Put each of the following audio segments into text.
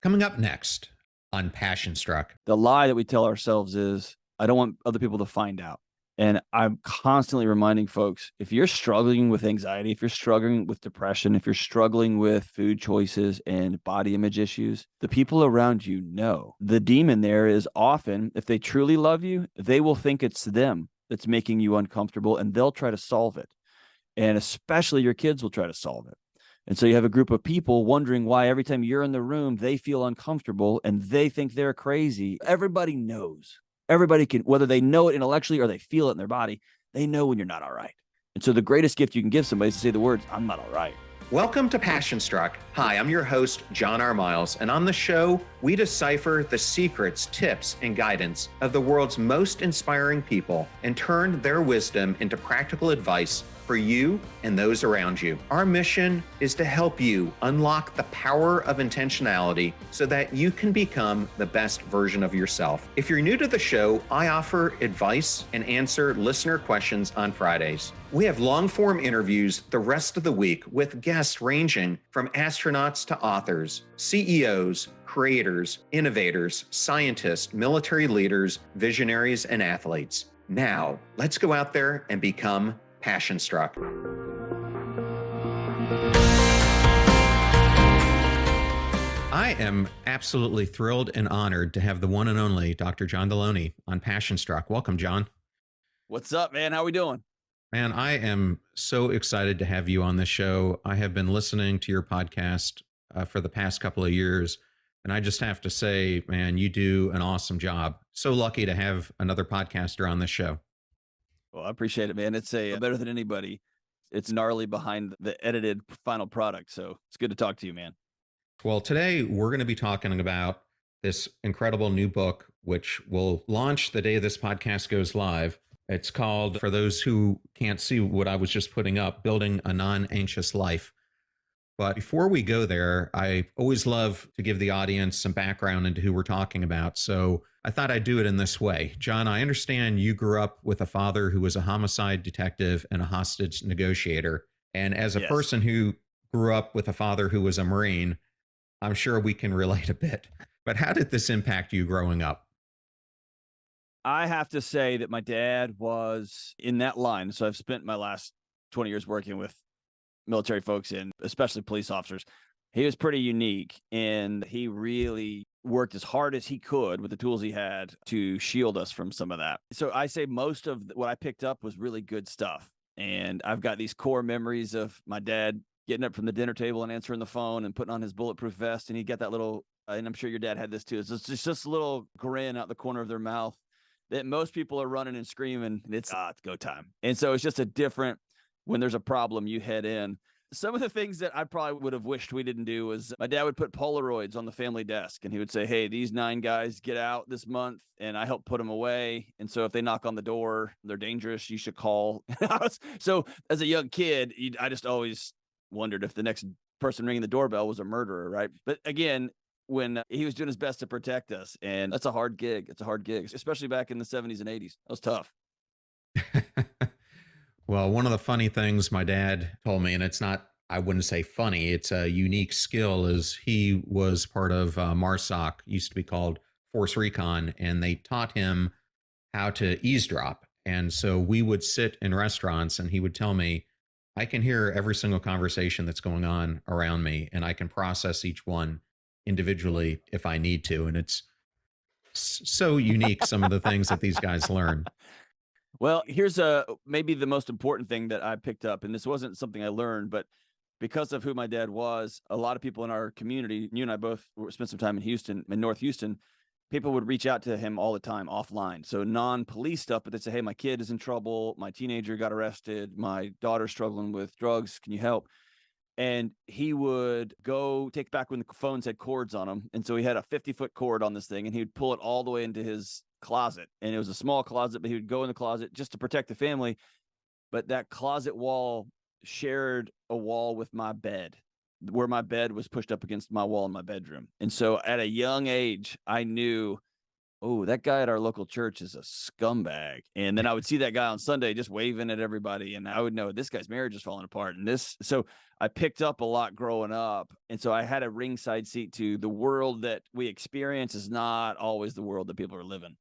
Coming up next on Passion Struck. The lie that we tell ourselves is, I don't want other people to find out. And I'm constantly reminding folks, if you're struggling with anxiety, if you're struggling with depression, if you're struggling with food choices and body image issues, the people around you know. The demon there is often, if they truly love you, they will think it's them that's making you uncomfortable and they'll try to solve it. And especially your kids will try to solve it. And so you have a group of people wondering why every time you're in the room, they feel uncomfortable and they think they're crazy. Everybody knows. Everybody can, whether they know it intellectually or they feel it in their body, they know when you're not all right. And so the greatest gift you can give somebody is to say the words, I'm not all right. Welcome to Passion Struck. Hi, I'm your host, John R. Miles, and on the show, we decipher the secrets, tips, and guidance of the world's most inspiring people and turn their wisdom into practical advice for you and those around you. Our mission is to help you unlock the power of intentionality so that you can become the best version of yourself. If you're new to the show, I offer advice and answer listener questions on Fridays. We have long-form interviews the rest of the week with guests ranging from astronauts to authors, CEOs, creators, innovators, scientists, military leaders, visionaries, and athletes. Now, let's go out there and become Passion Struck. I am absolutely thrilled and honored to have the one and only Dr. John Delony on Passion Struck. Welcome, John. What's up, man? How we doing? Man, I am so excited to have you on the show. I have been listening to your podcast for the past couple of years, and I just have to say, man, you do an awesome job. So lucky to have another podcaster on this show. Well, I appreciate it, man. It's better than anybody. It's gnarly behind the edited final product. So it's good to talk to you, man. Well, today we're going to be talking about this incredible new book, which will launch the day this podcast goes live. It's called, for those who can't see what I was just putting up, Building a Non-Anxious Life. But before we go there, I always love to give the audience some background into who we're talking about. So I thought I'd do it in this way. John, I understand you grew up with a father who was a homicide detective and a hostage negotiator. And as a person who grew up with a father who was a Marine, I'm sure we can relate a bit. But how did this impact you growing up? I have to say that my dad was in that line. So I've spent my last 20 years working with military folks and especially police officers. He was pretty unique and he really worked as hard as he could with the tools he had to shield us from some of that. So I say most of what I picked up was really good stuff. And I've got these core memories of my dad getting up from the dinner table and answering the phone and putting on his bulletproof vest. And he got that little, and I'm sure your dad had this too. It's just this little grin out the corner of their mouth that most people are running and screaming. It's go time. And so it's just a different, when there's a problem, you head in. Some of the things that I probably would have wished we didn't do was my dad would put Polaroids on the family desk and he would say, hey, these 9 guys get out this month and I help put them away. And so if they knock on the door, they're dangerous. You should call. So as a young kid, I just always wondered if the next person ringing the doorbell was a murderer, right? But again, when he was doing his best to protect us, and that's a hard gig. It's a hard gig, especially back in the 70s and 80s. That was tough. Well, one of the funny things my dad told me, and it's not, I wouldn't say funny, it's a unique skill, is he was part of MARSOC, used to be called Force Recon, and they taught him how to eavesdrop. And so we would sit in restaurants and he would tell me, I can hear every single conversation that's going on around me and I can process each one individually if I need to. And it's so unique, some of the things that these guys learn. Well, here's maybe the most important thing that I picked up, and this wasn't something I learned, but because of who my dad was, a lot of people in our community, you and I both spent some time in Houston, in North Houston, people would reach out to him all the time offline. So non-police stuff, but they'd say, hey, my kid is in trouble. My teenager got arrested. My daughter's struggling with drugs. Can you help? And he would go take back when the phones had cords on them. And so he had a 50-foot cord on this thing and he would pull it all the way into his closet. And it was a small closet, but he would go in the closet just to protect the family. But that closet wall shared a wall with my bed, where my bed was pushed up against my wall in my bedroom. And so at a young age, I knew Oh, that guy at our local church is a scumbag. And then I would see that guy on Sunday just waving at everybody. And I would know this guy's marriage is falling apart. And so I picked up a lot growing up. And so I had a ringside seat to the world that we experience is not always the world that people are living.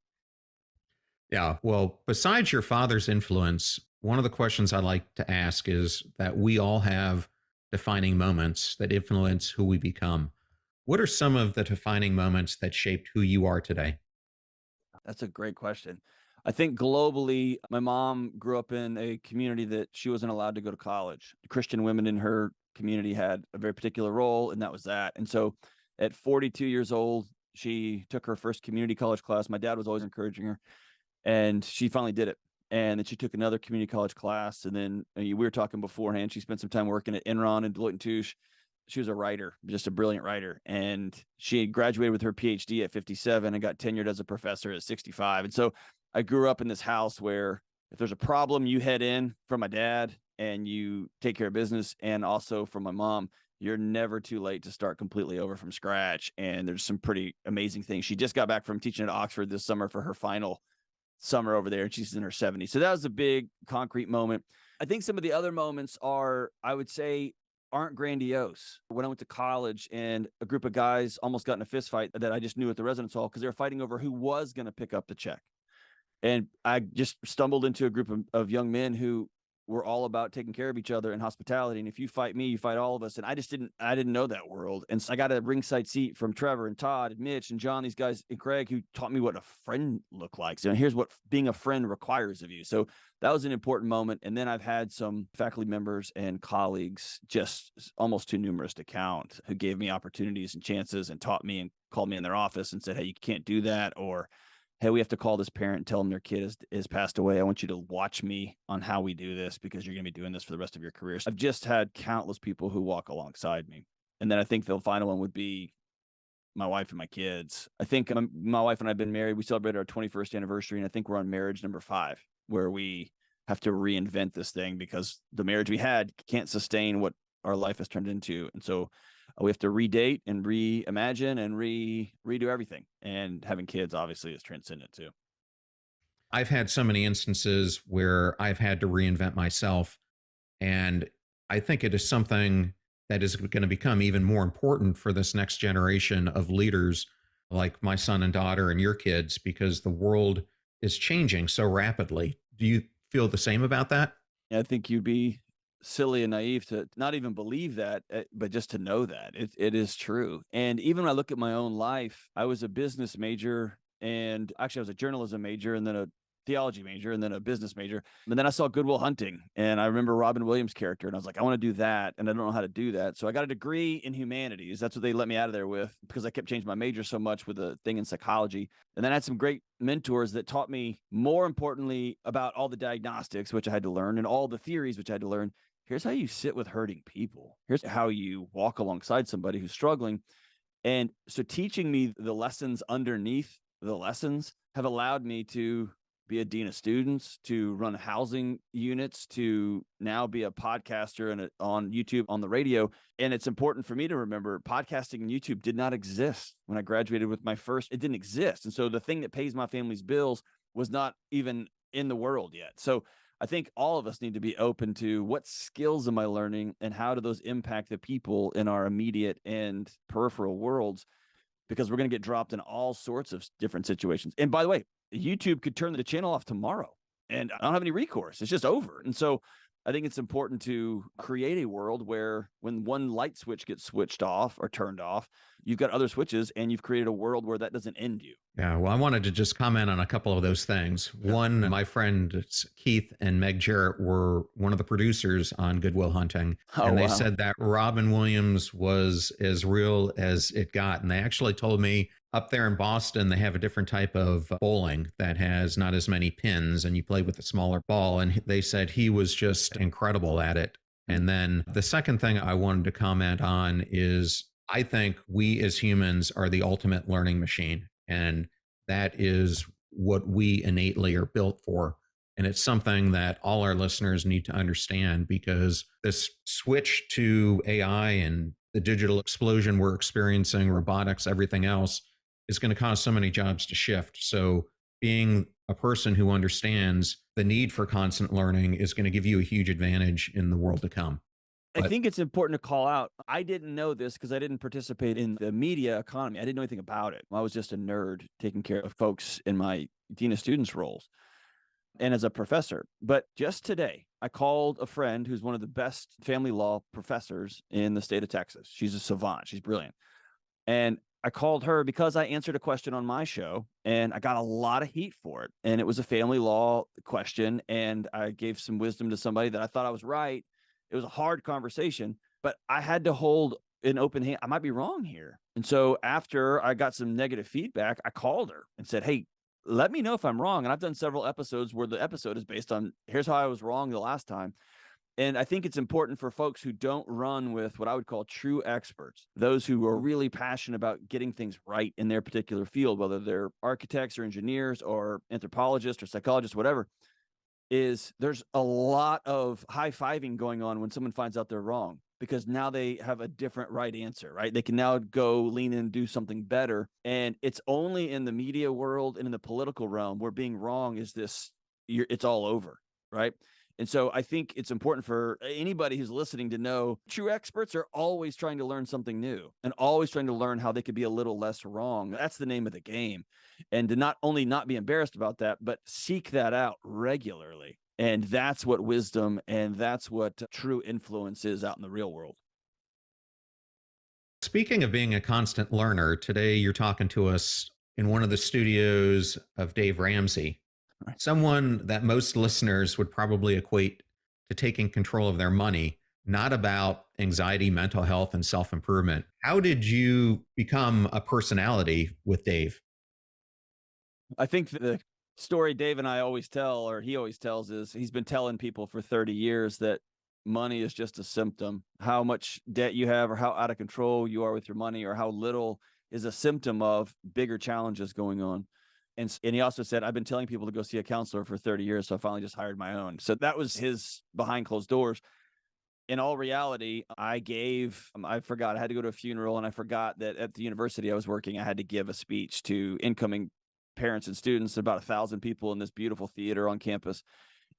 Yeah. Well, besides your father's influence, one of the questions I like to ask is that we all have defining moments that influence who we become. What are some of the defining moments that shaped who you are today? That's a great question. I think globally, my mom grew up in a community that she wasn't allowed to go to college. Christian women in her community had a very particular role, and that was that. And so at 42 years old, she took her first community college class. My dad was always encouraging her, and she finally did it. And then she took another community college class. And then we were talking beforehand. She spent some time working at Enron and Deloitte and Touche. She was a writer, just a brilliant writer. And she graduated with her PhD at 57 and got tenured as a professor at 65. And so I grew up in this house where if there's a problem, you head in from my dad and you take care of business. And also from my mom, you're never too late to start completely over from scratch. And there's some pretty amazing things. She just got back from teaching at Oxford this summer for her final summer over there, and she's in her 70s. So that was a big concrete moment. I think some of the other moments are, I would say, aren't grandiose. When I went to college and a group of guys almost got in a fist fight that I just knew at the residence hall because they were fighting over who was going to pick up the check. And I just stumbled into a group of young men who were all about taking care of each other and hospitality. And if you fight me, you fight all of us. And I didn't know that world. And so I got a ringside seat from Trevor and Todd and Mitch and John, these guys and Craig, who taught me what a friend looked like. So here's what being a friend requires of you. So that was an important moment. And then I've had some faculty members and colleagues, just almost too numerous to count, who gave me opportunities and chances and taught me and called me in their office and said, hey, you can't do that. Or, hey, we have to call this parent and tell them their kid is passed away. I want you to watch me on how we do this because you're going to be doing this for the rest of your career. So I've just had countless people who walk alongside me. And then I think the final one would be my wife and my kids. I think my wife and I have been married. We celebrated our 21st anniversary, and I think we're on marriage number 5, where we have to reinvent this thing because the marriage we had can't sustain what our life has turned into. And so we have to redate and reimagine and redo everything. And having kids obviously is transcendent too. I've had so many instances where I've had to reinvent myself. And I think it is something that is going to become even more important for this next generation of leaders like my son and daughter and your kids, because the world is changing so rapidly. Do you feel the same about that? I think you'd be silly and naive to not even believe that, but just to know that it is true. And even when I look at my own life, I was a business major, and actually I was a journalism major and then a theology major and then a business major. And then I saw Good Will Hunting, and I remember Robin Williams' character, and I was like, I want to do that, and I don't know how to do that. So I got a degree in humanities. That's what they let me out of there with, because I kept changing my major so much with a thing in psychology. And then I had some great mentors that taught me, more importantly, about all the diagnostics, which I had to learn, and all the theories, which I had to learn. Here's how you sit with hurting people. Here's how you walk alongside somebody who's struggling. And so teaching me the lessons underneath the lessons have allowed me to be a dean of students, to run housing units, to now be a podcaster and on YouTube, on the radio. And it's important for me to remember podcasting and YouTube did not exist when I graduated with my first. It didn't exist. And so the thing that pays my family's bills was not even in the world yet. So I think all of us need to be open to what skills am I learning and how do those impact the people in our immediate and peripheral worlds, because we're going to get dropped in all sorts of different situations. And by the way, YouTube could turn the channel off tomorrow and I don't have any recourse. It's just over. And so I think it's important to create a world where when one light switch gets switched off or turned off, you've got other switches and you've created a world where that doesn't end you. Yeah, well, I wanted to just comment on a couple of those things. One, my friends Keith and Meg Jarrett were one of the producers on Good Will Hunting. And they said that Robin Williams was as real as it got. And they actually told me up there in Boston, they have a different type of bowling that has not as many pins and you play with a smaller ball. And they said he was just incredible at it. And then the second thing I wanted to comment on is I think we as humans are the ultimate learning machine. And that is what we innately are built for. And it's something that all our listeners need to understand, because this switch to AI and the digital explosion we're experiencing, robotics, everything else, is going to cause so many jobs to shift. So being a person who understands the need for constant learning is going to give you a huge advantage in the world to come. I think it's important to call out. I didn't know this because I didn't participate in the media economy. I didn't know anything about it. I was just a nerd taking care of folks in my dean of students roles and as a professor. But just today, I called a friend who's one of the best family law professors in the state of Texas. She's a savant. She's brilliant. And I called her because I answered a question on my show and I got a lot of heat for it. And it was a family law question. And I gave some wisdom to somebody that I thought I was right. It was a hard conversation, but I had to hold an open hand. I might be wrong here. And so after I got some negative feedback, I called her and said, hey, let me know if I'm wrong. And I've done several episodes where the episode is based on here's how I was wrong the last time. And I think it's important for folks who don't run with what I would call true experts, those who are really passionate about getting things right in their particular field, whether they're architects or engineers or anthropologists or psychologists, whatever, is there's a lot of high-fiving going on when someone finds out they're wrong, because now they have a different right answer, right? They can now go lean in and do something better. And it's only in the media world and in the political realm where being wrong is it's all over, right? And so I think it's important for anybody who's listening to know true experts are always trying to learn something new and always trying to learn how they could be a little less wrong. That's the name of the game. And to not only not be embarrassed about that, but seek that out regularly. And that's what wisdom and that's what true influence is out in the real world. Speaking of being a constant learner, today you're talking to us in one of the studios of Dave Ramsey. Right. Someone that most listeners would probably equate to taking control of their money, not about anxiety, mental health, and self-improvement. How did you become a personality with Dave? I think the story Dave and I always tell, or he always tells, is he's been telling people for 30 years that money is just a symptom. How much debt you have or how out of control you are with your money or how little is a symptom of bigger challenges going on. And he also said, I've been telling people to go see a counselor for 30 years, so I finally just hired my own. So that was his behind closed doors. In all reality, I forgot, I had to go to a funeral, and I forgot that at the university I was working, I had to give a speech to incoming parents and students, about 1,000 people in this beautiful theater on campus.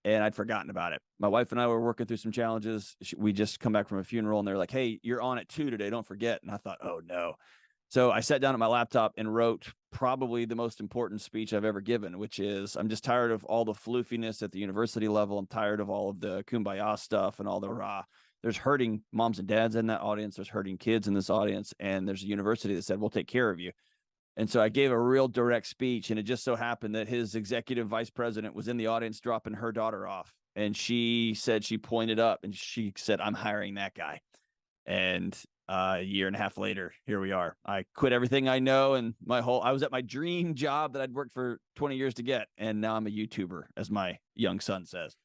And I'd forgotten about it. My wife and I were working through some challenges. We just come back from a funeral and they're like, hey, you're on at 2 today. Don't forget. And I thought, oh no. So I sat down at my laptop and wrote probably the most important speech I've ever given, which is I'm just tired of all the floofiness at the university level. I'm tired of all of the kumbaya stuff and all the rah. There's hurting moms and dads in that audience. There's hurting kids in this audience. And there's a university that said, we'll take care of you. And so I gave a real direct speech, and it just so happened that his executive vice president was in the audience dropping her daughter off. And she said, she pointed up and she said, I'm hiring that guy. And a year and a half later, here we are. I quit everything I know. And I was at my dream job that I'd worked for 20 years to get. And now I'm a YouTuber, as my young son says.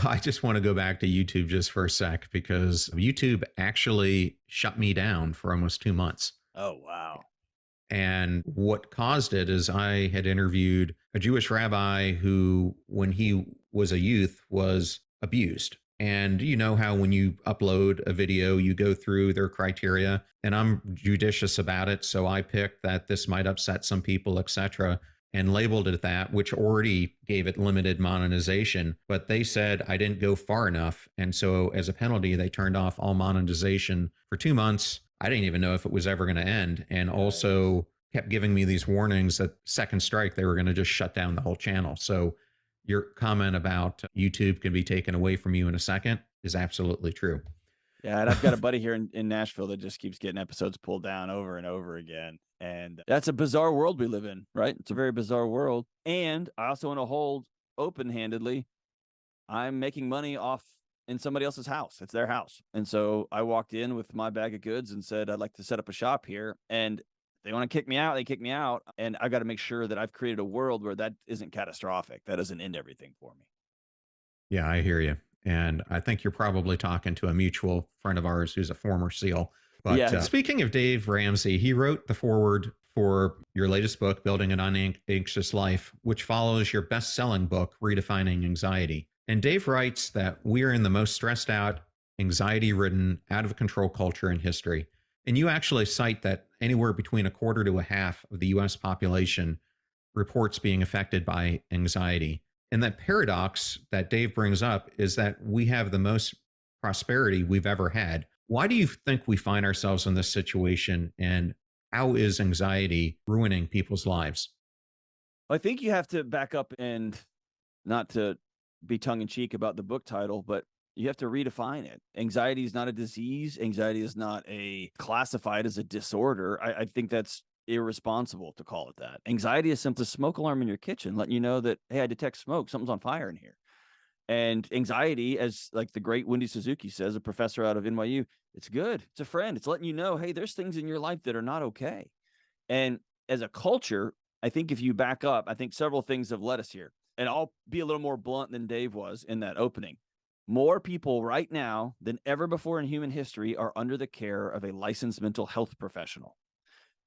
I just want to go back to YouTube just for a sec, because YouTube actually shut me down for almost 2 months. Oh, wow. And what caused it is I had interviewed a Jewish rabbi who, when he was a youth, was abused. And you know how when you upload a video, you go through their criteria, and I'm judicious about it. So I picked that this might upset some people, etc., and labeled it that, which already gave it limited monetization. But they said I didn't go far enough. And so as a penalty, they turned off all monetization for 2 months. I didn't even know if it was ever going to end, and also kept giving me these warnings that second strike, they were going to just shut down the whole channel. So your comment about YouTube can be taken away from you in a second is absolutely true. Yeah, and I've got a buddy here in Nashville that just keeps getting episodes pulled down over and over again. And that's a bizarre world we live in, right? It's a very bizarre world. And I also want to hold open-handedly, I'm making money off in somebody else's house. It's their house. And so I walked in with my bag of goods and said, I'd like to set up a shop here. And they want to kick me out. They kick me out. And I've got to make sure that I've created a world where that isn't catastrophic. That doesn't end everything for me. Yeah, I hear you. And I think you're probably talking to a mutual friend of ours who's a former SEAL. But yeah. Speaking of Dave Ramsey, he wrote the foreword for your latest book, Building an Unanxious Life, which follows your best-selling book, Redefining Anxiety. And Dave writes that we are in the most stressed out, anxiety-ridden, out-of-control culture in history. And you actually cite that anywhere between a quarter to a half of the US population reports being affected by anxiety. And that paradox that Dave brings up is that we have the most prosperity we've ever had. Why do you think we find ourselves in this situation? And how is anxiety ruining people's lives? I think you have to back up and not to be tongue in cheek about the book title, but you have to redefine it. Anxiety is not a disease. Anxiety is not classified as a disorder. I think that's irresponsible to call it that. Anxiety is simply a smoke alarm in your kitchen, letting you know that, hey, I detect smoke, something's on fire in here. And anxiety, as like the great Wendy Suzuki says, a professor out of NYU, it's good. It's a friend. It's letting you know, hey, there's things in your life that are not okay. And as a culture, I think if you back up, I think several things have led us here. And I'll be a little more blunt than Dave was in that opening. More people right now than ever before in human history are under the care of a licensed mental health professional.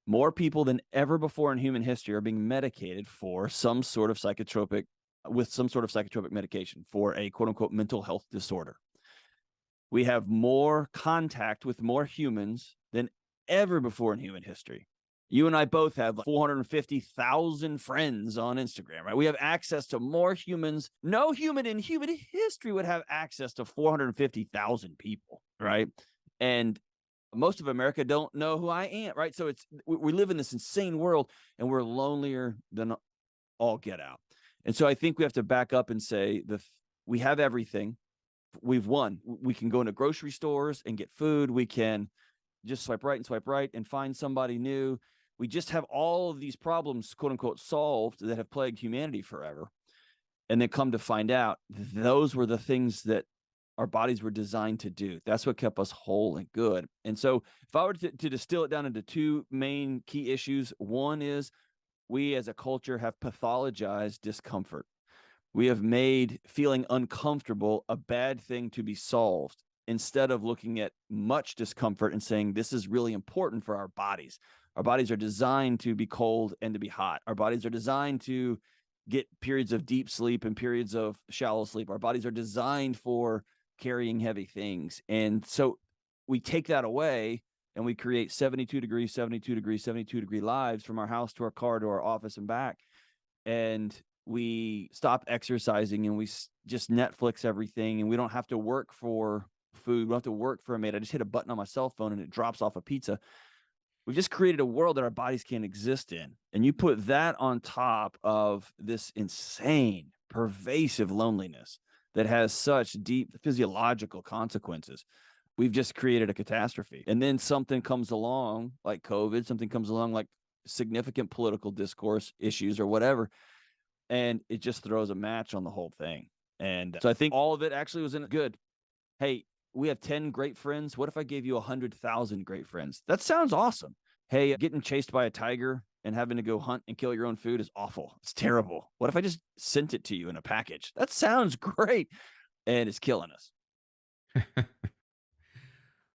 More people than ever before in human history are being medicated for some sort of psychotropic medication for a quote unquote mental health disorder. We have more contact with more humans than ever before in human history. You and I both have 450,000 friends on Instagram, right? We have access to more humans. No human in human history would have access to 450,000 people, right? And most of America don't know who I am, right? So we live in this insane world, and we're lonelier than all get out. And so I think we have to back up and say we have everything. We've won. We can go into grocery stores and get food. We can just swipe right and find somebody new. We just have all of these problems, quote unquote, solved that have plagued humanity forever. And then come to find out those were the things that our bodies were designed to do. That's what kept us whole and good. And so if I were to distill it down into two main key issues, one is we as a culture have pathologized discomfort. We have made feeling uncomfortable a bad thing to be solved instead of looking at much discomfort and saying, this is really important for our bodies. Our bodies are designed to be cold and to be hot. Our bodies are designed to get periods of deep sleep and periods of shallow sleep. Our bodies are designed for carrying heavy things. And so we take that away and we create 72 degree lives from our house to our car to our office and back. And we stop exercising and we just Netflix everything, and we don't have to work for food. We don't have to work for a maid. I just hit a button on my cell phone and it drops off a pizza. We've just created a world that our bodies can't exist in. And you put that on top of this insane, pervasive loneliness that has such deep physiological consequences. We've just created a catastrophe. And then something comes along like COVID, something comes along like significant political discourse issues or whatever, and it just throws a match on the whole thing. And so I think all of it actually was in good. Hey, we have 10 great friends. What if I gave you 100,000 great friends? That sounds awesome. Hey, getting chased by a tiger and having to go hunt and kill your own food is awful. It's terrible. What if I just sent it to you in a package? That sounds great. And it's killing us.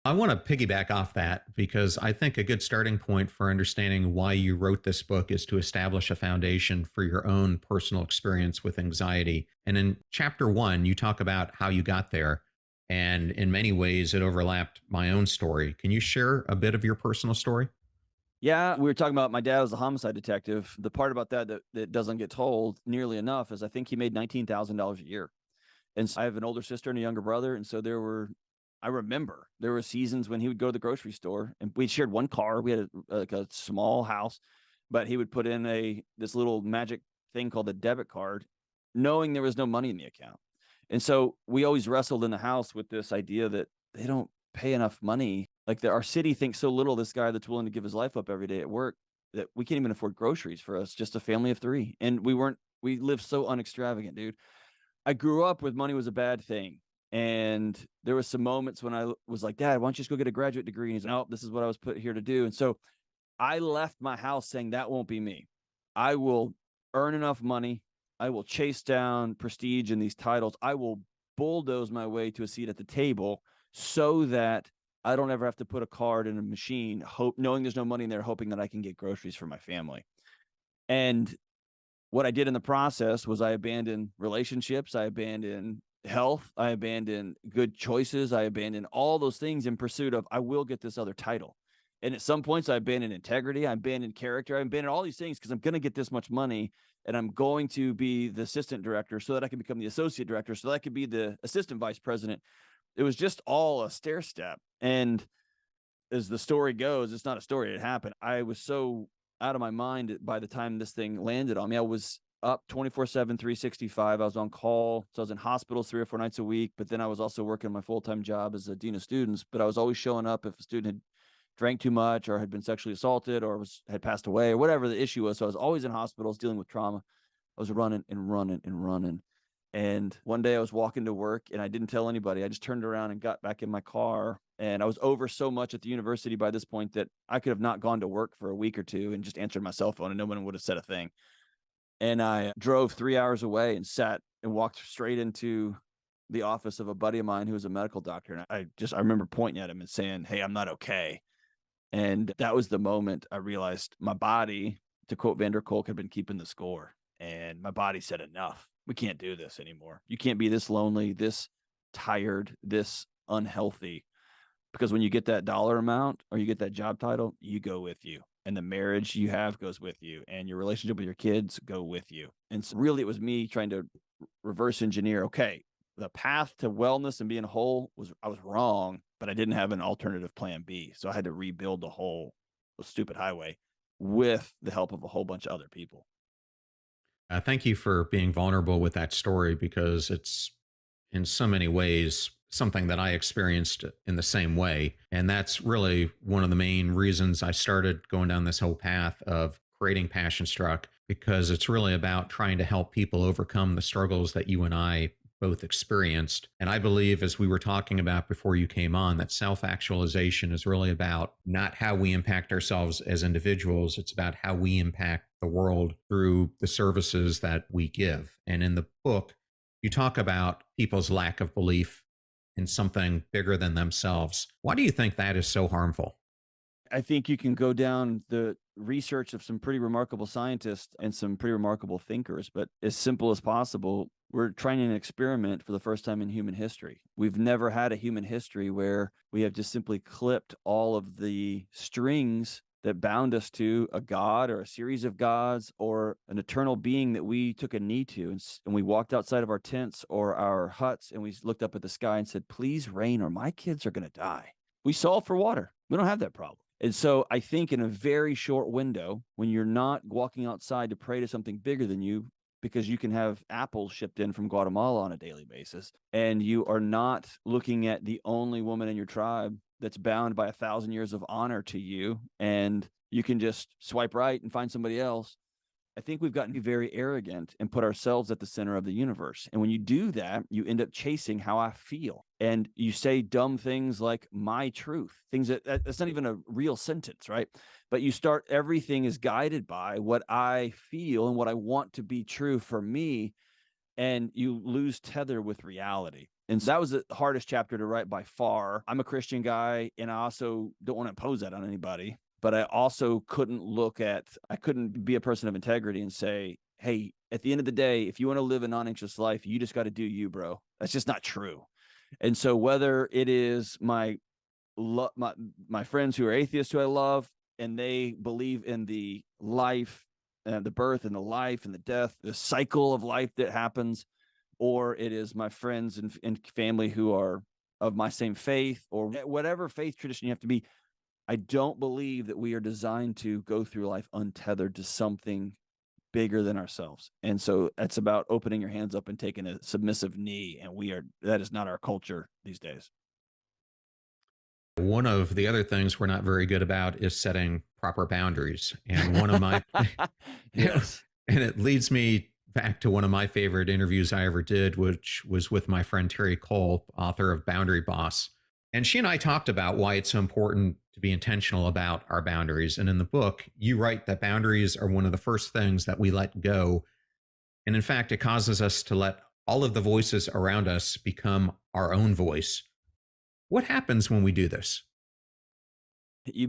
I want to piggyback off that because I think a good starting point for understanding why you wrote this book is to establish a foundation for your own personal experience with anxiety. And in chapter 1, you talk about how you got there. And in many ways, it overlapped my own story. Can you share a bit of your personal story? Yeah, we were talking about my dad was a homicide detective. The part about that doesn't get told nearly enough is I think he made $19,000 a year. And so I have an older sister and a younger brother. And so I remember there were seasons when he would go to the grocery store and we shared one car. We had a small house, but he would put in this little magic thing called a debit card, knowing there was no money in the account. And so we always wrestled in the house with this idea that they don't pay enough money. Like our city thinks so little of this guy that's willing to give his life up every day at work that we can't even afford groceries for us, just a family of 3. And we lived so unextravagant, dude. I grew up with money was a bad thing. And there was some moments when I was like, Dad, why don't you just go get a graduate degree? And he's like, nope, this is what I was put here to do. And so I left my house saying that won't be me. I will earn enough money. I will chase down prestige and these titles. I will bulldoze my way to a seat at the table so that I don't ever have to put a card in a machine, knowing there's no money in there, hoping that I can get groceries for my family. And what I did in the process was I abandoned relationships. I abandoned health. I abandoned good choices. I abandoned all those things in pursuit of, I will get this other title. And at some points I abandoned integrity, I abandoned character, I abandoned all these things because I'm going to get this much money and I'm going to be the assistant director so that I can become the associate director, so that I could be the assistant vice president. It was just all a stair step. And as the story goes, it's not a story, it happened. I was so out of my mind by the time this thing landed on me. I was up 24/7, 365. I was on call. So I was in hospitals 3 or 4 nights a week, but then I was also working my full-time job as a dean of students. But I was always showing up if a student had drank too much or had been sexually assaulted or had passed away or whatever the issue was. So I was always in hospitals dealing with trauma. I was running and running and running. And one day I was walking to work and I didn't tell anybody. I just turned around and got back in my car. And I was over so much at the university by this point that I could have not gone to work for a week or two and just answered my cell phone and no one would have said a thing. And I drove 3 hours away and sat and walked straight into the office of a buddy of mine who was a medical doctor. And I remember pointing at him and saying, "Hey, I'm not okay." And that was the moment I realized my body, to quote Van der Kolk, had been keeping the score. And my body said, enough. We can't do this anymore. You can't be this lonely, this tired, this unhealthy. Because when you get that dollar amount or you get that job title, you go with you. And the marriage you have goes with you. And your relationship with your kids go with you. And so really it was me trying to reverse engineer. Okay, the path to wellness and being whole I was wrong, but I didn't have an alternative plan B. So I had to rebuild the whole stupid highway with the help of a whole bunch of other people. Thank you for being vulnerable with that story, because it's in so many ways something that I experienced in the same way. And that's really one of the main reasons I started going down this whole path of creating Passion Struck, because it's really about trying to help people overcome the struggles that you and I both experienced. And I believe, as we were talking about before you came on, that self-actualization is really about not how we impact ourselves as individuals. It's about how we impact the world through the services that we give. And in the book, you talk about people's lack of belief in something bigger than themselves. Why do you think that is so harmful? I think you can go down the research of some pretty remarkable scientists and some pretty remarkable thinkers, but as simple as possible, we're trying an experiment for the first time in human history. We've never had a human history where we have just simply clipped all of the strings that bound us to a god or a series of gods or an eternal being that we took a knee to. And we walked outside of our tents or our huts and we looked up at the sky and said, "Please rain or my kids are going to die." We solved for water. We don't have that problem. And so I think in a very short window, when you're not walking outside to pray to something bigger than you, because you can have apples shipped in from Guatemala on a daily basis, and you are not looking at the only woman in your tribe that's bound by 1,000 years of honor to you, and you can just swipe right and find somebody else. I think we've gotten to be very arrogant and put ourselves at the center of the universe. And when you do that, you end up chasing how I feel. And you say dumb things like my truth, things that's not even a real sentence, right? But you start, everything is guided by what I feel and what I want to be true for me. And you lose tether with reality. And so that was the hardest chapter to write by far. I'm a Christian guy, and I also don't want to impose that on anybody. But I also I couldn't be a person of integrity and say, "Hey, at the end of the day, if you want to live a non-anxious life, you just got to do you, bro." That's just not true. And so whether it is my friends who are atheists who I love, and they believe in the life, the birth and the life and the death, the cycle of life that happens, or it is my friends and family who are of my same faith, or whatever faith tradition you have to be, I don't believe that we are designed to go through life untethered to something bigger than ourselves. And so it's about opening your hands up and taking a submissive knee. And that is not our culture these days. One of the other things we're not very good about is setting proper boundaries. And one of my, yes. And it leads me back to one of my favorite interviews I ever did, which was with my friend Terry Cole, author of Boundary Boss. And she and I talked about why it's so important to be intentional about our boundaries. And in the book, you write that boundaries are one of the first things that we let go. And in fact, it causes us to let all of the voices around us become our own voice. What happens when we do this? You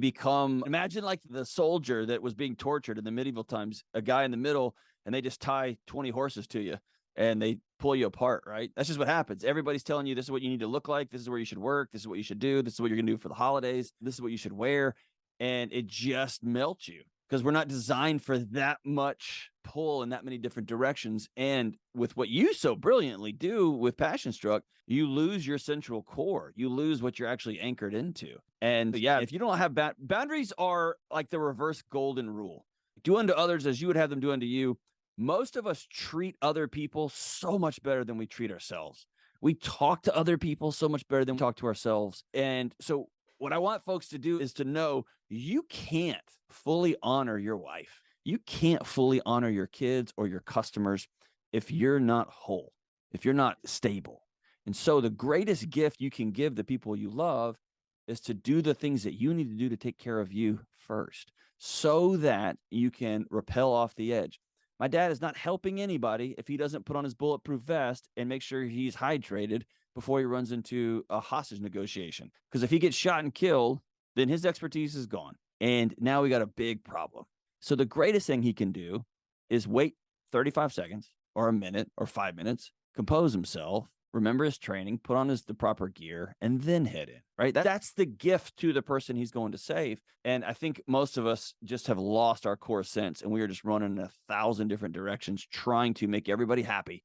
imagine like the soldier that was being tortured in the medieval times, a guy in the middle, and they just tie 20 horses to you and they pull you apart, right? That's just what happens. Everybody's telling you this is what you need to look like. This is where you should work. This is what you should do. This is what you're going to do for the holidays. This is what you should wear. and it just melts you because we're not designed for that much pull in that many different directions. And with what you so brilliantly do with Passion Struck, you lose your central core. You lose what you're actually anchored into. And yeah, if you don't have boundaries are like the reverse golden rule. Do unto others as you would have them do unto you. Most of us treat other people so much better than we treat ourselves. We talk to other people so much better than we talk to ourselves. And so what I want folks to do is to know you can't fully honor your wife. You can't fully honor your kids or your customers if you're not whole, if you're not stable. And so the greatest gift you can give the people you love is to do the things that you need to do to take care of you first so that you can rappel off the edge. My dad is not helping anybody if he doesn't put on his bulletproof vest and make sure he's hydrated before he runs into a hostage negotiation. Because if he gets shot and killed, then his expertise is gone. And now we got a big problem. So the greatest thing he can do is wait 35 seconds or a minute or 5 minutes, compose himself, remember his training, put on the proper gear, and then head in, right? That's the gift to the person he's going to save. And I think most of us just have lost our core sense, and we are just running in 1,000 different directions, trying to make everybody happy,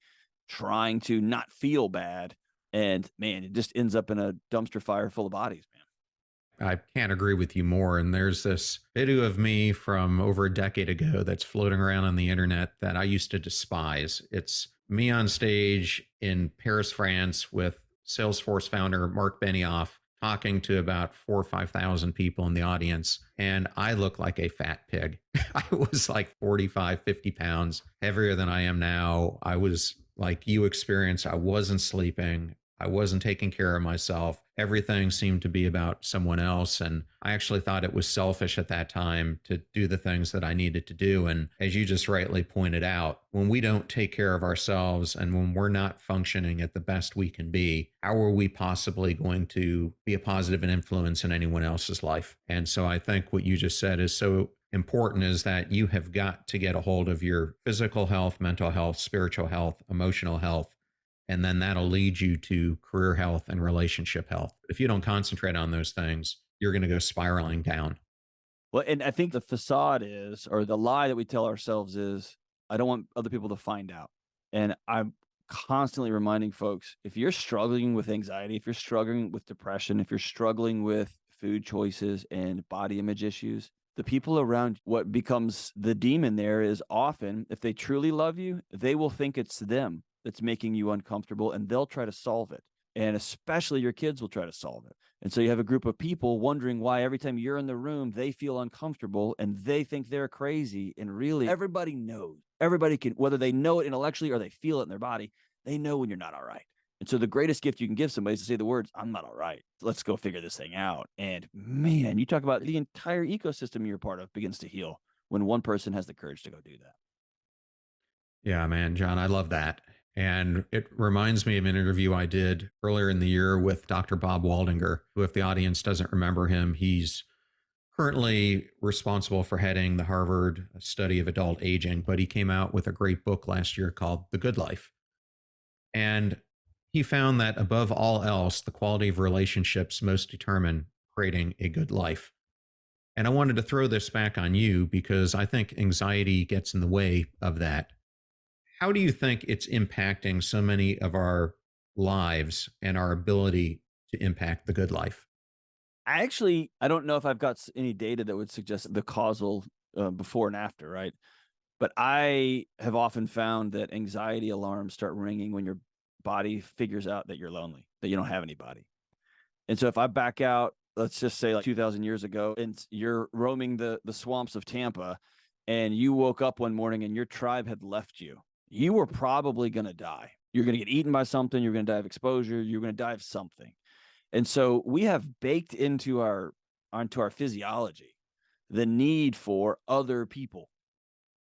trying to not feel bad. And man, it just ends up in a dumpster fire full of bodies, man. I can't agree with you more. And there's this video of me from over a decade ago that's floating around on the internet that I used to despise. It's me on stage in Paris, France with Salesforce founder Mark Benioff talking to about 4,000 or 5,000 people in the audience. And I look like a fat pig. I was like 45, 50 pounds heavier than I am now. I was like you experienced. I wasn't sleeping. I wasn't taking care of myself. Everything seemed to be about someone else. And I actually thought it was selfish at that time to do the things that I needed to do. And as you just rightly pointed out, when we don't take care of ourselves and when we're not functioning at the best we can be, how are we possibly going to be a positive influence in anyone else's life? And so I think what you just said is so important, is that you have got to get a hold of your physical health, mental health, spiritual health, emotional health. And then that'll lead you to career health and relationship health. If you don't concentrate on those things, you're going to go spiraling down. Well, and I think the facade is, or the lie that we tell ourselves is, I don't want other people to find out. And I'm constantly reminding folks, if you're struggling with anxiety, if you're struggling with depression, if you're struggling with food choices and body image issues, the people around, what becomes the demon there is often, if they truly love you, they will think it's them that's making you uncomfortable, and they'll try to solve it. And especially your kids will try to solve it. And so you have a group of people wondering why every time you're in the room, they feel uncomfortable and they think they're crazy. And really, everybody knows. Everybody can, whether they know it intellectually or they feel it in their body, they know when you're not all right. And so the greatest gift you can give somebody is to say the words, I'm not all right. Let's go figure this thing out. And man, you talk about the entire ecosystem you're part of begins to heal when one person has the courage to go do that. Yeah, man, John, I love that. And it reminds me of an interview I did earlier in the year with Dr. Bob Waldinger, who, if the audience doesn't remember him, he's currently responsible for heading the Harvard study of adult aging, but he came out with a great book last year called The Good Life. And he found that above all else, the quality of relationships most determine creating a good life. And I wanted to throw this back on you because I think anxiety gets in the way of that. How do you think it's impacting so many of our lives and our ability to impact the good life? I don't know if I've got any data that would suggest the causal before and after, right? But I have often found that anxiety alarms start ringing when your body figures out that you're lonely, that you don't have anybody. And so if I back out, let's just say like 2,000 years ago, and you're roaming the swamps of Tampa, and you woke up one morning and your tribe had left you, you were probably going to die. You're going to get eaten by something. You're going to die of exposure. You're going to die of something. And so we have baked into our physiology the need for other people.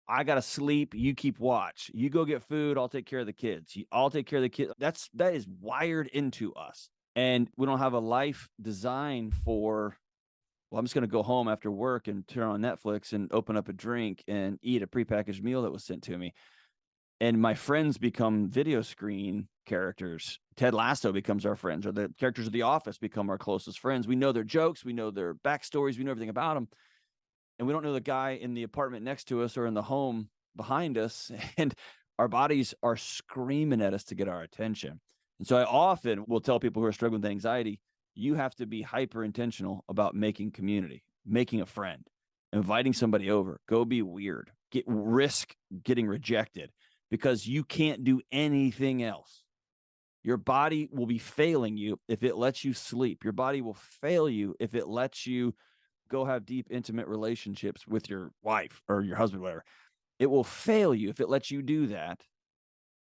I got to sleep. You keep watch. You go get food. I'll take care of the kids. I'll take care of the kids. That is wired into us. And we don't have a life designed for, well, I'm just going to go home after work and turn on Netflix and open up a drink and eat a prepackaged meal that was sent to me. And my friends become video screen characters. Ted Lasso becomes our friends, or the characters of The Office become our closest friends. We know their jokes. We know their backstories. We know everything about them. And we don't know the guy in the apartment next to us or in the home behind us. And our bodies are screaming at us to get our attention. And so I often will tell people who are struggling with anxiety, you have to be hyper intentional about making community, making a friend, inviting somebody over, go be weird, risk getting rejected, because you can't do anything else. Your body will be failing you if it lets you sleep. Your body will fail you if it lets you go have deep, intimate relationships with your wife or your husband, whatever. It will fail you if it lets you do that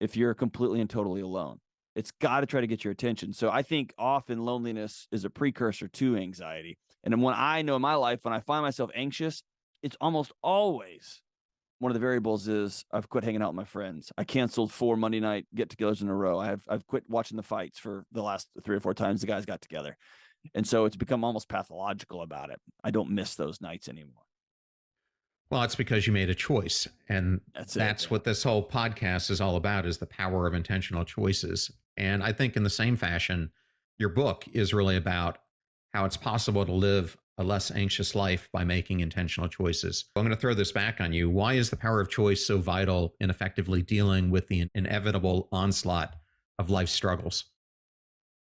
if you're completely and totally alone. It's got to try to get your attention. So I think often loneliness is a precursor to anxiety. And when I know in my life, when I find myself anxious, it's almost always one of the variables is I've quit hanging out with my friends. I canceled 4 Monday night get-togethers in a row. I've quit watching the fights for the last 3 or 4 times the guys got together. And so it's become almost pathological about it. I don't miss those nights anymore. Well, it's because you made a choice. And that's what this whole podcast is all about, is the power of intentional choices. And I think in the same fashion, your book is really about how it's possible to live a less anxious life by making intentional choices. I'm going to throw this back on you. Why is the power of choice so vital in effectively dealing with the inevitable onslaught of life's struggles?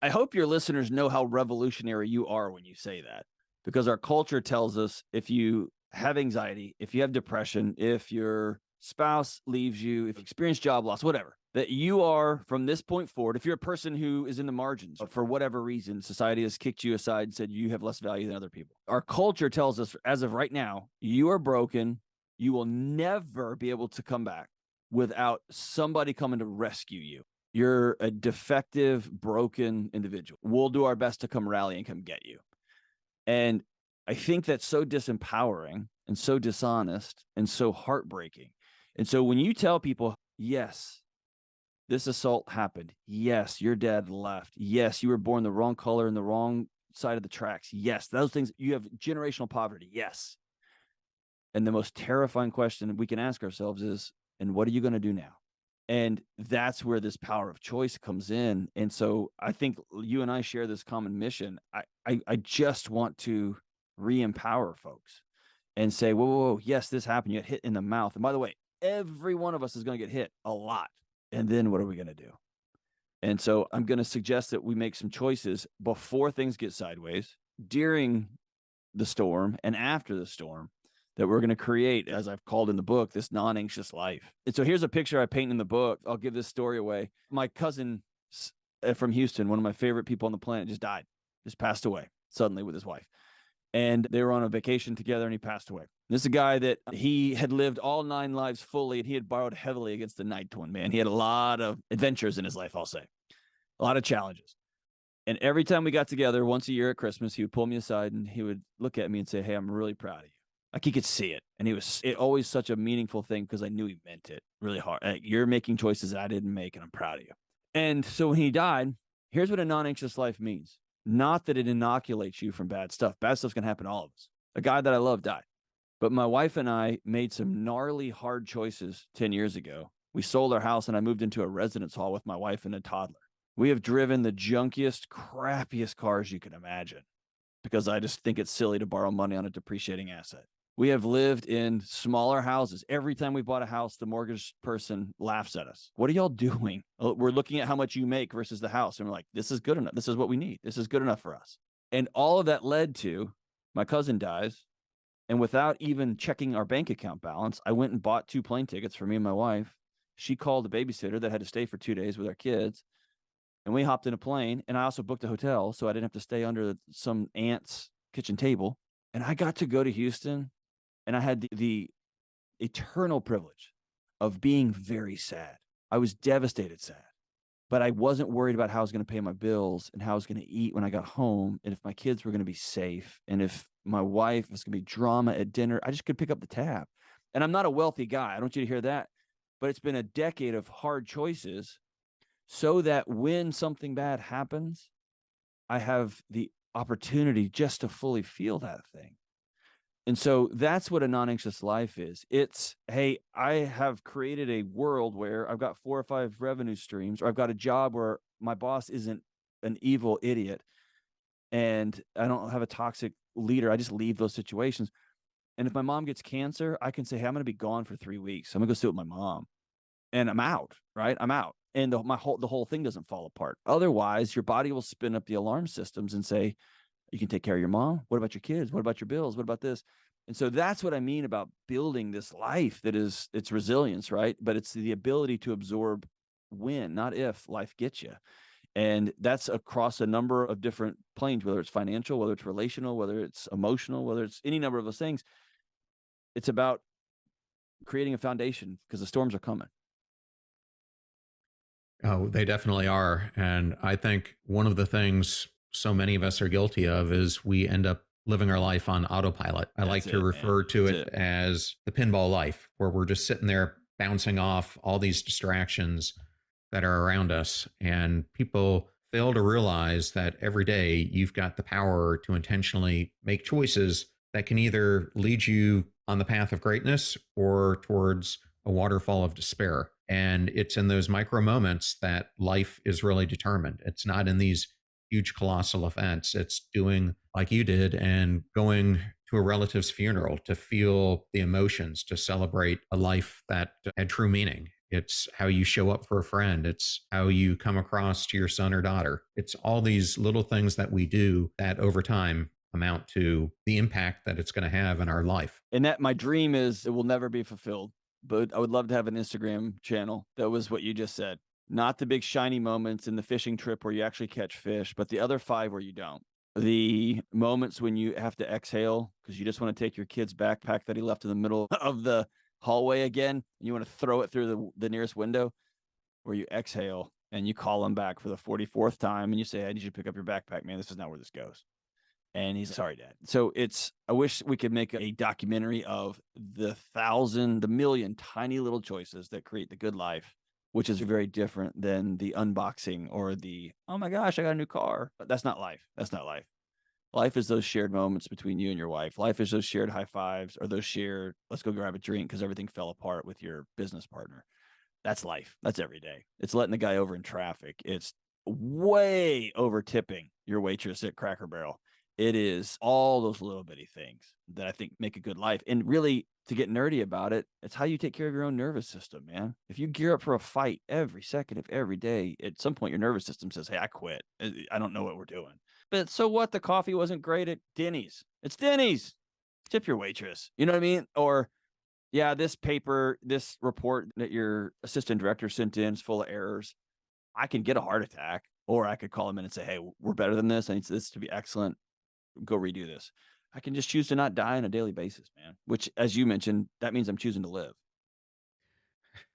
I hope your listeners know how revolutionary you are when you say that, because our culture tells us if you have anxiety, if you have depression, if your spouse leaves you, if you experience job loss, whatever, that you are from this point forward, if you're a person who is in the margins for whatever reason, society has kicked you aside and said you have less value than other people. Our culture tells us, as of right now, you are broken. You will never be able to come back without somebody coming to rescue you. You're a defective, broken individual. We'll do our best to come rally and come get you. And I think that's so disempowering and so dishonest and so heartbreaking. And so when you tell people, yes, this assault happened. Yes, your dad left. Yes, you were born the wrong color in the wrong side of the tracks. Yes, those things, you have generational poverty. Yes. And the most terrifying question we can ask ourselves is, and what are you going to do now? And that's where this power of choice comes in. And so I think you and I share this common mission. I just want to re-empower folks and say, whoa, yes, this happened. You got hit in the mouth. And by the way, every one of us is going to get hit a lot. And then what are we going to do? And so I'm going to suggest that we make some choices before things get sideways, during the storm, and after the storm, that we're going to create, as I've called in the book, this non-anxious life. And so here's a picture I paint in the book. I'll give this story away. My cousin from Houston, one of my favorite people on the planet, just passed away suddenly with his wife. And they were on a vacation together and he passed away. This is a guy that he had lived all 9 lives fully, and he had borrowed heavily against the night one, man. He had a lot of adventures in his life, I'll say, a lot of challenges. And every time we got together once a year at Christmas, he would pull me aside and he would look at me and say, hey, I'm really proud of you. Like he could see it. And it always such a meaningful thing because I knew he meant it really hard. Like, you're making choices that I didn't make and I'm proud of you. And so when he died, here's what a non-anxious life means. Not that it inoculates you from bad stuff. Bad stuff's going to happen to all of us. A guy that I love died. But my wife and I made some gnarly, hard choices 10 years ago. We sold our house and I moved into a residence hall with my wife and a toddler. We have driven the junkiest, crappiest cars you can imagine because I just think it's silly to borrow money on a depreciating asset. We have lived in smaller houses. Every time we bought a house, the mortgage person laughs at us. What are y'all doing? We're looking at how much you make versus the house. And we're like, this is good enough. This is what we need. This is good enough for us. And all of that led to my cousin dies. And without even checking our bank account balance, I went and bought 2 plane tickets for me and my wife. She called a babysitter that had to stay for 2 days with our kids. And we hopped in a plane. And I also booked a hotel so I didn't have to stay under some aunt's kitchen table. And I got to go to Houston. And I had the eternal privilege of being very sad. I was devastated sad, but I wasn't worried about how I was going to pay my bills and how I was going to eat when I got home, and if my kids were going to be safe, and if my wife was going to be drama at dinner. I just could pick up the tab. And I'm not a wealthy guy. I don't want you to hear that. But it's been a decade of hard choices so that when something bad happens, I have the opportunity just to fully feel that thing. And so that's what a non-anxious life is. It's, hey, I have created a world where I've got 4 or 5 revenue streams, or I've got a job where my boss isn't an evil idiot and I don't have a toxic leader. I just leave those situations. And if my mom gets cancer, I can say, hey, I'm going to be gone for 3 weeks. I'm going to go sit with my mom and I'm out, right? I'm out. And the whole thing doesn't fall apart. Otherwise, your body will spin up the alarm systems and say, you can take care of your mom. What about your kids? What about your bills? What about this? And so that's what I mean about building this life that is, it's resilience, right? But it's the ability to absorb when, not if, life gets you. And that's across a number of different planes, whether it's financial, whether it's relational, whether it's emotional, whether it's any number of those things. It's about creating a foundation because the storms are coming. Oh, they definitely are. And I think one of the things so many of us are guilty of is we end up living our life on autopilot. I like to refer to it as the pinball life, where we're just sitting there bouncing off all these distractions that are around us. And people fail to realize that every day you've got the power to intentionally make choices that can either lead you on the path of greatness or towards a waterfall of despair. And it's in those micro moments that life is really determined. It's not in these huge colossal events. It's doing like you did and going to a relative's funeral to feel the emotions, to celebrate a life that had true meaning. It's how you show up for a friend. It's how you come across to your son or daughter. It's all these little things that we do that over time amount to the impact that it's going to have in our life. And that my dream is it will never be fulfilled, but I would love to have an Instagram channel that was what you just said. Not the big shiny moments in the fishing trip where you actually catch fish, but the other 5 where you don't. The moments when you have to exhale because you just want to take your kid's backpack that he left in the middle of the hallway again, and you want to throw it through the nearest window, where you exhale and you call him back for the 44th time and you say, I need you to pick up your backpack, man. This is not where this goes. And he's sorry, Dad. So I wish we could make a documentary of the million tiny little choices that create the good life, which is very different than the unboxing or the, oh my gosh, I got a new car. But that's not life. That's not life. Life is those shared moments between you and your wife. Life is those shared high fives or those shared, let's go grab a drink because everything fell apart with your business partner. That's life. That's every day. It's letting the guy over in traffic. It's way over tipping your waitress at Cracker Barrel. It is all those little bitty things that I think make a good life. And really, to get nerdy about it, it's how you take care of your own nervous system, man. If you gear up for a fight every second of every day, at some point your nervous system says, hey, I quit. I don't know what we're doing. But so what? The coffee wasn't great at Denny's. It's Denny's. Tip your waitress. You know what I mean? Or, yeah, this report that your assistant director sent in is full of errors. I can get a heart attack, or I could call him in and say, hey, we're better than this. I need this to be excellent. Go redo this. I can just choose to not die on a daily basis, man, which, as you mentioned, that means I'm choosing to live.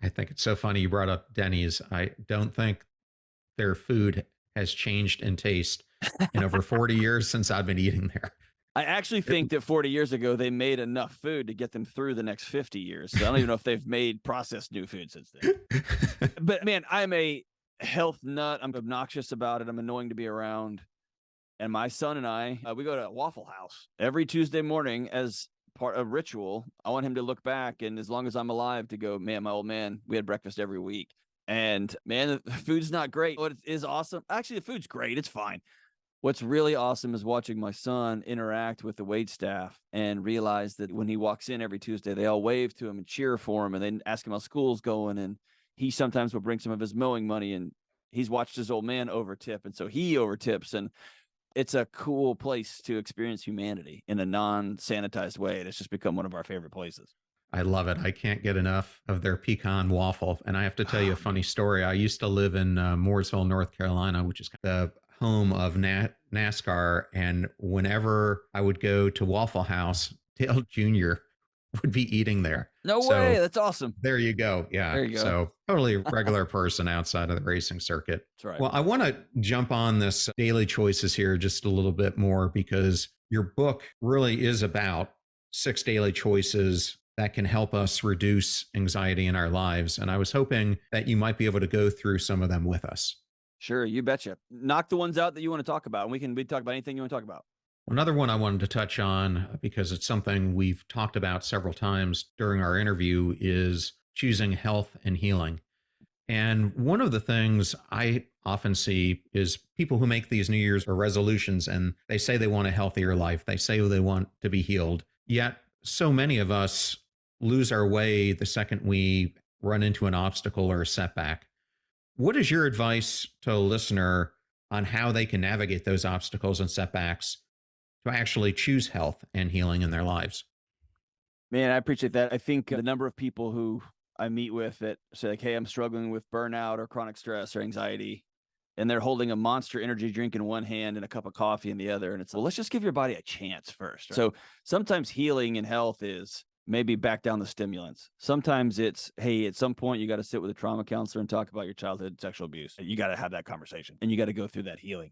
I think it's so funny you brought up Denny's. I don't think their food has changed in taste in over 40 years since I've been eating there. I actually think that 40 years ago, they made enough food to get them through the next 50 years. So I don't even know if they've made processed new food since then. But man, I'm a health nut. I'm obnoxious about it. I'm annoying to be around. And my son and I, we go to Waffle House every Tuesday morning as part of ritual. I want him to look back, and as long as I'm alive, to go, man, my old man, we had breakfast every week. And man, the food's not great. What is awesome? Actually, the food's great. It's fine. What's really awesome is watching my son interact with the wait staff and realize that when he walks in every Tuesday, they all wave to him and cheer for him and then ask him how school's going. And he sometimes will bring some of his mowing money, and he's watched his old man overtip. And so he overtips, and it's a cool place to experience humanity in a non-sanitized way. And it's just become one of our favorite places. I love it. I can't get enough of their pecan waffle. And I have to tell you a funny story. I used to live in Mooresville, North Carolina, which is the home of NASCAR. And whenever I would go to Waffle House, Dale Jr. would be eating there. No way. That's awesome. There you go. Yeah. There you go. So totally regular person outside of the racing circuit. That's right. Well, I want to jump on this daily choices here just a little bit more, because your book really is about 6 daily choices that can help us reduce anxiety in our lives. And I was hoping that you might be able to go through some of them with us. Sure. You betcha. Knock the ones out that you want to talk about. And we talk about anything you want to talk about. Another one I wanted to touch on, because it's something we've talked about several times during our interview, is choosing health and healing. And one of the things I often see is people who make these New Year's resolutions and they say they want a healthier life. They say they want to be healed. Yet so many of us lose our way the second we run into an obstacle or a setback. What is your advice to a listener on how they can navigate those obstacles and setbacks to actually choose health and healing in their lives? Man, I appreciate that. I think the number of people who I meet with that say like, hey, I'm struggling with burnout or chronic stress or anxiety, and they're holding a Monster energy drink in one hand and a cup of coffee in the other. And it's, well, let's just give your body a chance first. Right? So sometimes healing and health is maybe back down the stimulants. Sometimes it's, hey, at some point you got to sit with a trauma counselor and talk about your childhood sexual abuse. You got to have that conversation and you got to go through that healing.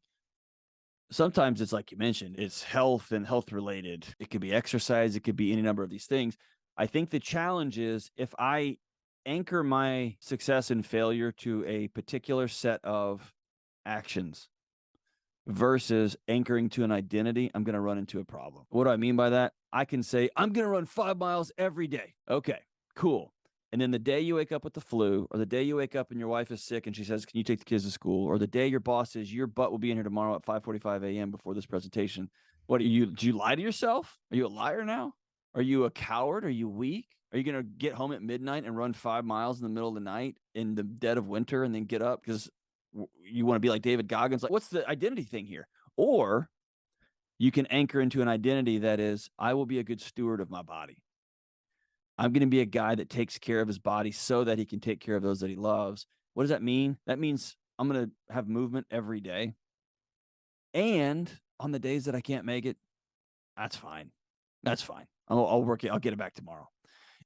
Sometimes it's like you mentioned, it's health and health related. It could be exercise. It could be any number of these things. I think the challenge is if I anchor my success and failure to a particular set of actions versus anchoring to an identity, I'm going to run into a problem. What do I mean by that? I can say, I'm going to run 5 miles every day. Okay, cool. And then the day you wake up with the flu, or the day you wake up and your wife is sick and she says, can you take the kids to school? Or the day your boss says, your butt will be in here tomorrow at 5:45 a.m. before this presentation. What do you lie to yourself? Are you a liar now? Are you a coward? Are you weak? Are you going to get home at midnight and run 5 miles in the middle of the night in the dead of winter and then get up because you want to be like David Goggins? Like, what's the identity thing here? Or you can anchor into an identity that is, I will be a good steward of my body. I'm going to be a guy that takes care of his body so that he can take care of those that he loves. What does that mean? That means I'm going to have movement every day. And on the days that I can't make it, that's fine. That's fine. I'll work it. I'll get it back tomorrow.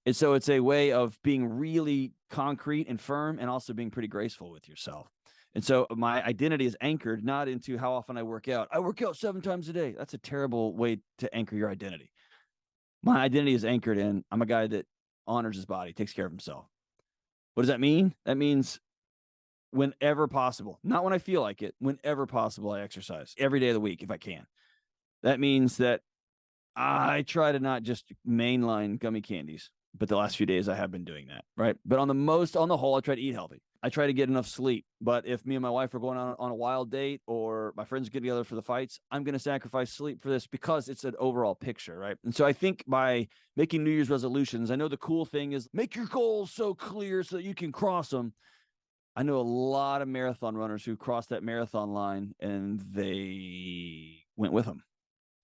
And so it's a way of being really concrete and firm and also being pretty graceful with yourself. And so my identity is anchored not into how often I work out. I work out 7 times a day. That's a terrible way to anchor your identity. My identity is anchored in, I'm a guy that honors his body, takes care of himself. What does that mean? That means whenever possible, not when I feel like it, whenever possible, I exercise every day of the week if I can. That means that I try to not just mainline gummy candies, but the last few days I have been doing that, right? But on the whole, I try to eat healthy. I try to get enough sleep. But if me and my wife are going on a wild date or my friends get together for the fights, I'm going to sacrifice sleep for this because it's an overall picture, right? And so I think by making New Year's resolutions, I know the cool thing is make your goals so clear so that you can cross them. I know a lot of marathon runners who crossed that marathon line and they went with them.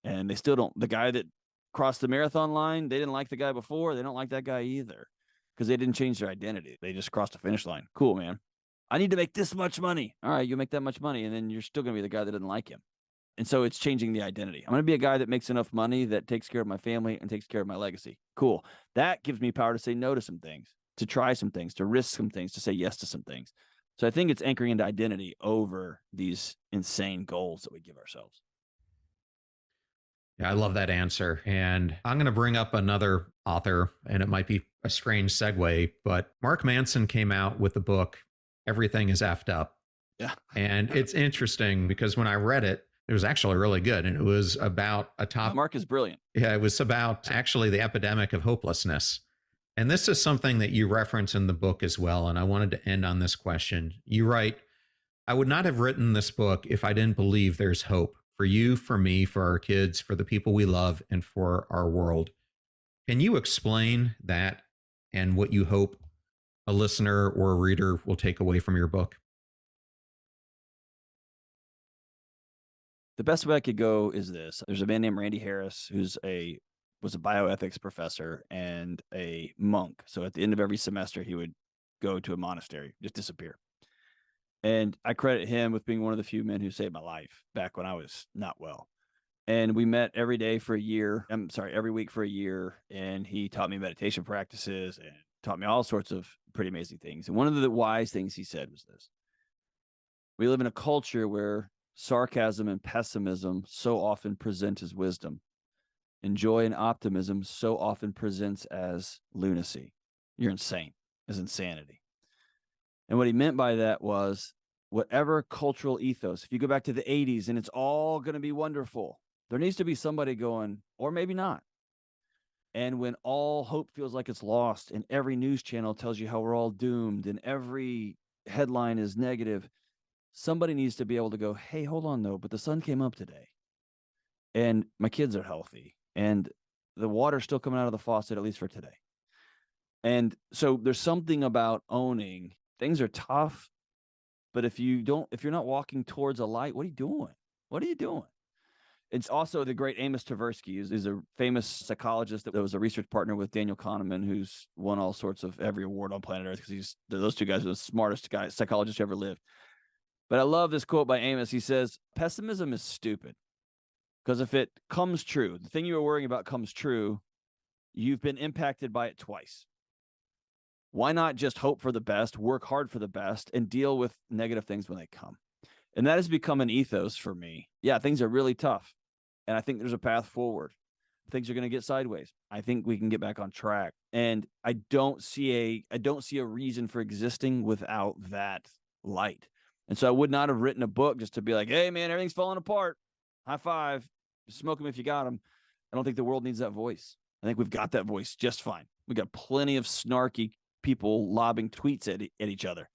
And they still don't. The guy that crossed the marathon line, they didn't like the guy before. They don't like that guy either because they didn't change their identity. They just crossed the finish line. Cool, man. I need to make this much money. All right, you make that much money, and then you're still going to be the guy that doesn't like him. And so it's changing the identity. I'm going to be a guy that makes enough money that takes care of my family and takes care of my legacy. Cool. That gives me power to say no to some things, to try some things, to risk some things, to say yes to some things. So I think it's anchoring into identity over these insane goals that we give ourselves. Yeah, I love that answer. And I'm going to bring up another author, and it might be a strange segue, but Mark Manson came out with the book, Everything is Effed Up. Yeah. And it's interesting because when I read it, it was actually really good. And it was about a topic. Mark is brilliant. Yeah, it was about actually the epidemic of hopelessness. And this is something that you reference in the book as well. And I wanted to end on this question. You write, I would not have written this book if I didn't believe there's hope for you, for me, for our kids, for the people we love, and for our world. Can you explain that and what you hope a listener or a reader will take away from your book? The best way I could go is this. There's a man named Randy Harris who's was a bioethics professor and a monk. So at the end of every semester, he would go to a monastery, just disappear. And I credit him with being one of the few men who saved my life back when I was not well. And we met every week for a year. And he taught me meditation practices and taught me all sorts of pretty amazing things. And one of the wise things he said was this: we live in a culture where sarcasm and pessimism so often present as wisdom, and joy and optimism so often presents as lunacy. You're insane, as insanity. And what he meant by that was whatever cultural ethos, if you go back to the 80s and it's all going to be wonderful, There needs to be somebody going, or maybe not. And when all hope feels like it's lost and every news channel tells you how we're all doomed and every headline is negative, somebody needs to be able to go, hey, hold on though, but the sun came up today and my kids are healthy and the water's still coming out of the faucet, at least for today. And so there's something about owning things are tough, but if you're not walking towards a light, what are you doing? What are you doing? It's also the great Amos Tversky is a famous psychologist that was a research partner with Daniel Kahneman, who's won all sorts of every award on planet Earth because those two guys are the smartest guys, psychologists who ever lived. But I love this quote by Amos. He says, pessimism is stupid because if it comes true, the thing you were worrying about comes true, you've been impacted by it twice. Why not just hope for the best, work hard for the best, and deal with negative things when they come? And that has become an ethos for me. Yeah, things are really tough. And I think there's a path forward. Things are going to get sideways. I think we can get back on track. And I don't see a reason for existing without that light. And so I would not have written a book just to be like, hey, man, everything's falling apart. High five. Smoke them if you got them. I don't think the world needs that voice. I think we've got that voice just fine. We got plenty of snarky people lobbing tweets at each other.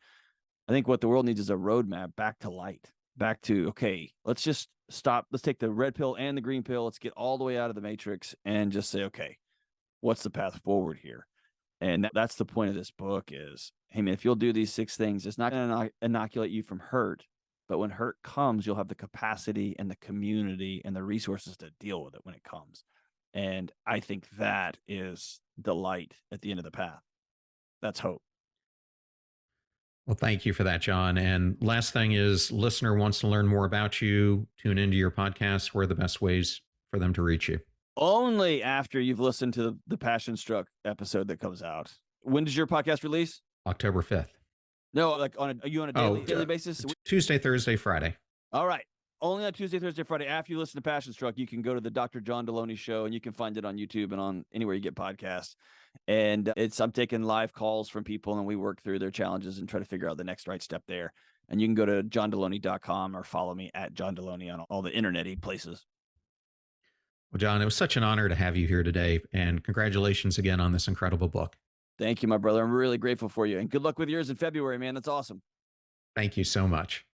I think what the world needs is a roadmap back to light, back to, okay, let's just stop. Let's take the red pill and the green pill. Let's get all the way out of the matrix and just say, okay, what's the path forward here? And that's the point of this book is, hey, man, if you'll do these 6 things, it's not going to inoculate you from hurt. But when hurt comes, you'll have the capacity and the community and the resources to deal with it when it comes. And I think that is the light at the end of the path. That's hope. Well, thank you for that, John. And last thing is, listener wants to learn more about you, tune into your podcast. Where are the best ways for them to reach you? Only after you've listened to the Passion Struck episode that comes out. When does your podcast release? October 5th. No, like are you on a daily basis? Tuesday, Thursday, Friday. All right. Only on Tuesday, Thursday, Friday. After you listen to Passion Struck, you can go to the Dr. John Delony show and you can find it on YouTube and on anywhere you get podcasts. And I'm taking live calls from people and we work through their challenges and try to figure out the next right step there. And you can go to johndelony.com or follow me at John Delony on all the internet-y places. Well, John, it was such an honor to have you here today. And congratulations again on this incredible book. Thank you, my brother. I'm really grateful for you. And good luck with yours in February, man. That's awesome. Thank you so much.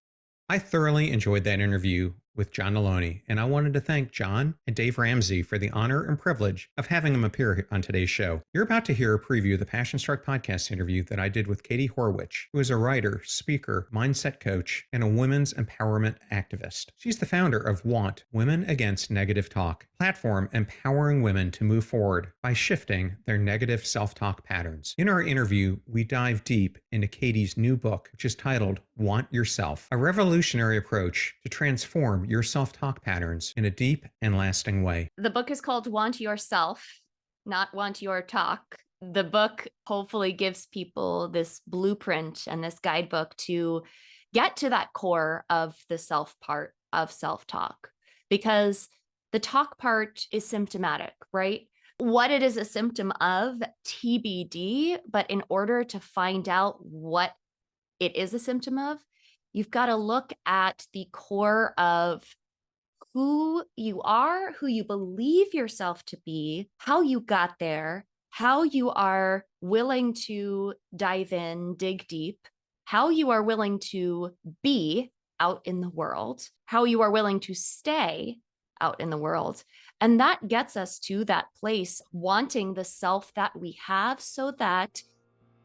I thoroughly enjoyed that interview with John Delony, and I wanted to thank John and Dave Ramsey for the honor and privilege of having him appear on today's show. You're about to hear a preview of the Passion Struck podcast interview that I did with Katie Horwich, who is a writer, speaker, mindset coach, and a women's empowerment activist. She's the founder of WANT, Women Against Negative Talk, a platform empowering women to move forward by shifting their negative self-talk patterns. In our interview, we dive deep into Katie's new book, which is titled Want Yourself, a revolutionary approach to transform your self-talk patterns in a deep and lasting way. The book is called Want Yourself, not Want Your Talk. The book hopefully gives people this blueprint and this guidebook to get to that core of the self part of self-talk, because the talk part is symptomatic, right? What it is a symptom of, TBD, but in order to find out what it is a symptom of, you've got to look at the core of who you are, who you believe yourself to be, how you got there, how you are willing to dive in, dig deep, how you are willing to be out in the world, how you are willing to stay out in the world. And that gets us to that place, wanting the self that we have, so that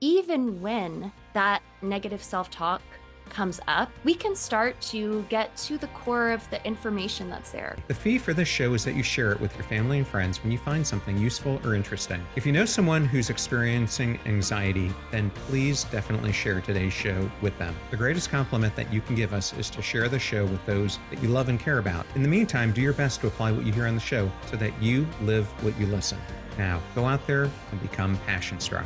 even when that negative self-talk comes up, we can start to get to the core of the information that's there. The fee for this show is that you share it with your family and friends when you find something useful or interesting. If you know someone who's experiencing anxiety, then please definitely share today's show with them. The greatest compliment that you can give us is to share the show with those that you love and care about. In the meantime, do your best to apply what you hear on the show so that you live what you listen. Now, go out there and become passion struck.